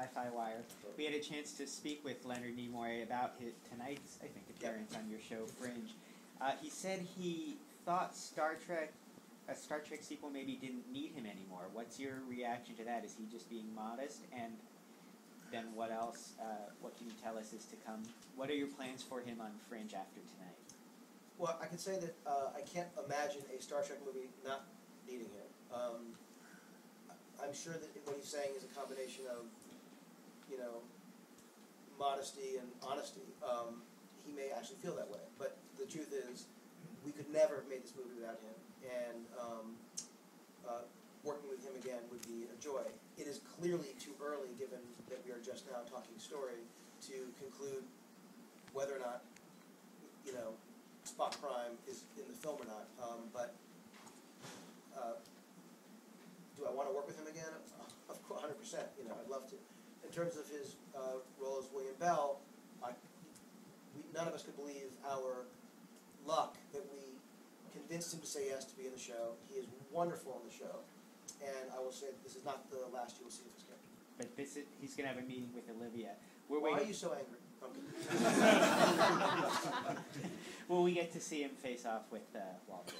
Sci-Fi Wire. We had a chance to speak with Leonard Nimoy about tonight's, I think, appearance on your show, Fringe. He said he thought a Star Trek sequel maybe didn't need him anymore. What's your reaction to that? Is he just being modest? And then what else, what can you tell us is to come? What are your plans for him on Fringe after tonight? Well, I can say that I can't imagine a Star Trek movie not needing him. I'm sure that what he's saying is a combination of, modesty and honesty. He may actually feel that way, but the truth is, we could never have made this movie without him, and working with him again would be a joy. It is clearly too early, given that we are just now talking story, to conclude whether or not, Spock Prime is in the film or not. But do I want to work with him again? Of course, 100%. I'd love to. In terms of his role as William Bell, none of us could believe our luck that we convinced him to say yes to be in the show. He is wonderful in the show, and I will say this is not the last you will see of this character. But he's going to have a meeting with Olivia. Why are you so angry? Will we get to see him face off with Walter?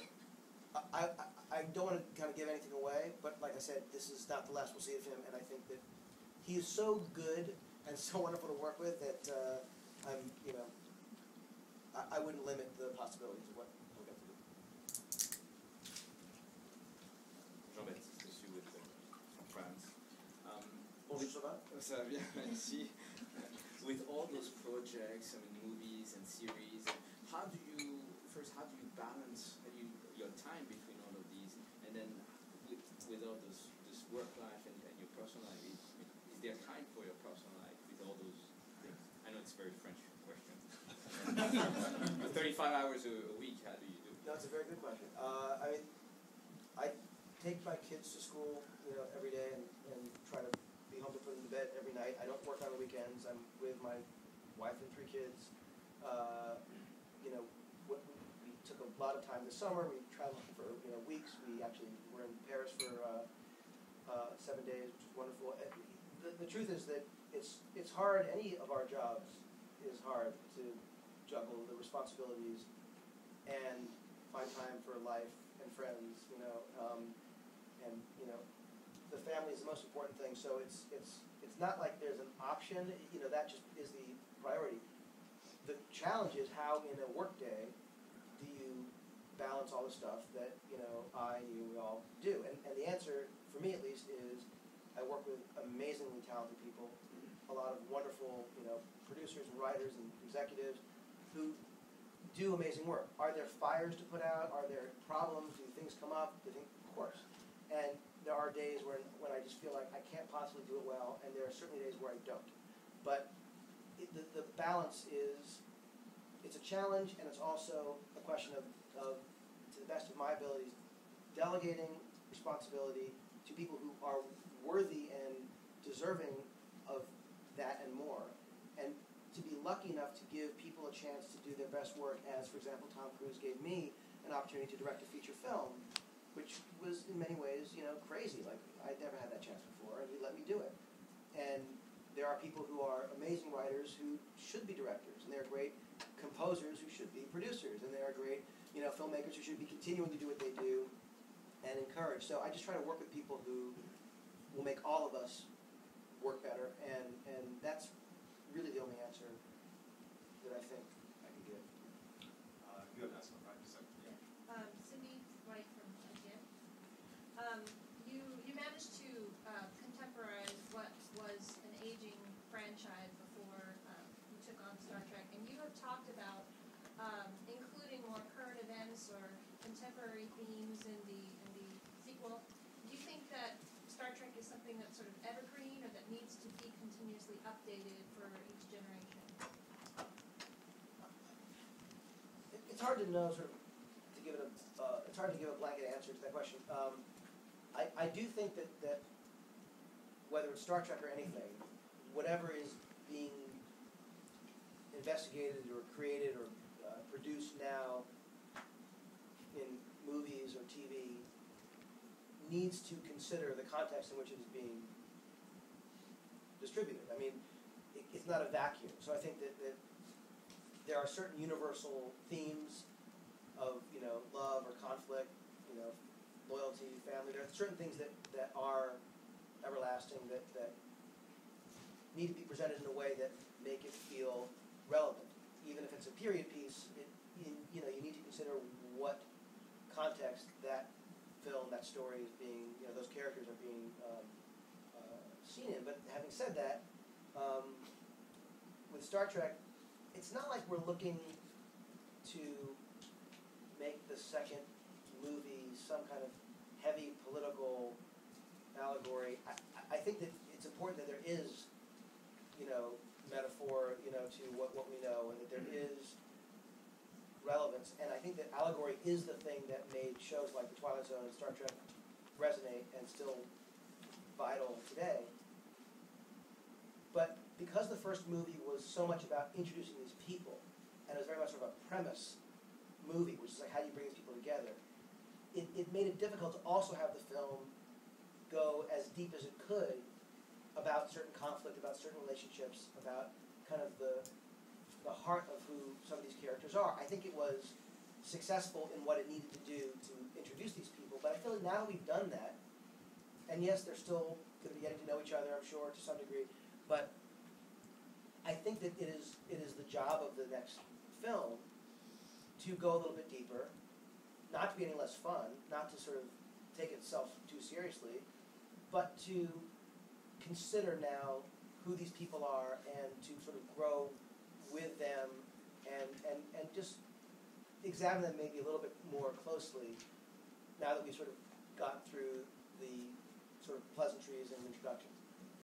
I don't want to kind of give anything away, but like I said, this is not the last we'll see of him, and I think that he is so good and so wonderful to work with that I wouldn't limit the possibilities of what we'll get to do. Jean-Baptiste Dessus with from France. Bonjour, ça va? Ça va bien, merci. With all those projects, movies and series, how do you balance your time between all of these, and then with all this work life and your personal life, is there time for your personal life with all those things? I know it's a very French question. 35 hours a week, how do you do it? No, it's a very good question. I take my kids to school, every day and try to be home to put them to bed every night. I don't work on the weekends. I'm with my wife and 3 kids. We took a lot of time this summer. We traveled for weeks. We actually were in Paris for 7 days, which was wonderful. The truth is that it's hard. Any of our jobs is hard to juggle the responsibilities and find time for life and friends. The family is the most important thing. So it's not like there's an option. That just is the priority. The challenge is how in a work day do you balance all the stuff that we all do. And the answer, for me at least, is I work with amazingly talented people, a lot of wonderful producers and writers and executives who do amazing work. Are there fires to put out? Are there problems? Do things come up? Of course. And there are days when I just feel like I can't possibly do it well, and there are certainly days where I don't. But the balance is, it's a challenge, and it's also a question of, to the best of my abilities, delegating responsibility to people who are worthy and deserving of that and more, and to be lucky enough to give people a chance to do their best work, as, for example, Tom Cruise gave me an opportunity to direct a feature film, which was in many ways, crazy. Like, I'd never had that chance before, and he let me do it. And there are people who are amazing writers who should be directors, and there are great composers who should be producers, and there are great, filmmakers who should be continuing to do what they do and encourage. So I just try to work with people who will make all of us work better, and that's really the only answer that I think I can give. You have asked right? Cindy White from IGN. You managed to contemporize what was an aging franchise before you took on Star Trek, and you have talked about including more current events or contemporary themes in the sequel. Do you think that Star Trek is something that's sort of evergreen, or that needs to be continuously updated for each generation? It's hard to know, sort of, to give it it's hard to give a blanket answer to that question. I do think that whether it's Star Trek or anything, whatever is being investigated or created or produced now in movies or TV needs to consider the context in which it is being distributed. I mean, it's not a vacuum. So I think that there are certain universal themes of, love or conflict, loyalty, family. There are certain things that are everlasting that need to be presented in a way that make it feel relevant. Even if it's a period piece, you need to consider what context that film, that story is being, those characters are being seen in. But having said that, with Star Trek, it's not like we're looking to make the second movie some kind of heavy political allegory. I think that it's important that there is, metaphor, to what we know, and that there is relevance. And I think that allegory is the thing that made shows like The Twilight Zone and Star Trek resonate and still vital today. But because the first movie was so much about introducing these people, and it was very much sort of a premise movie, which is like how do you bring these people together, it made it difficult to also have the film go as deep as it could about certain conflict, about certain relationships, about kind of the heart of who some of these characters are. I think it was successful in what it needed to do to introduce these people, but I feel like now that we've done that, and yes, they're still going to be getting to know each other, I'm sure, to some degree, but I think that it is the job of the next film to go a little bit deeper, not to be any less fun, not to sort of take itself too seriously, but to consider now who these people are and to sort of grow with them and just examine them maybe a little bit more closely now that we've sort of gotten through the sort of pleasantries and introductions.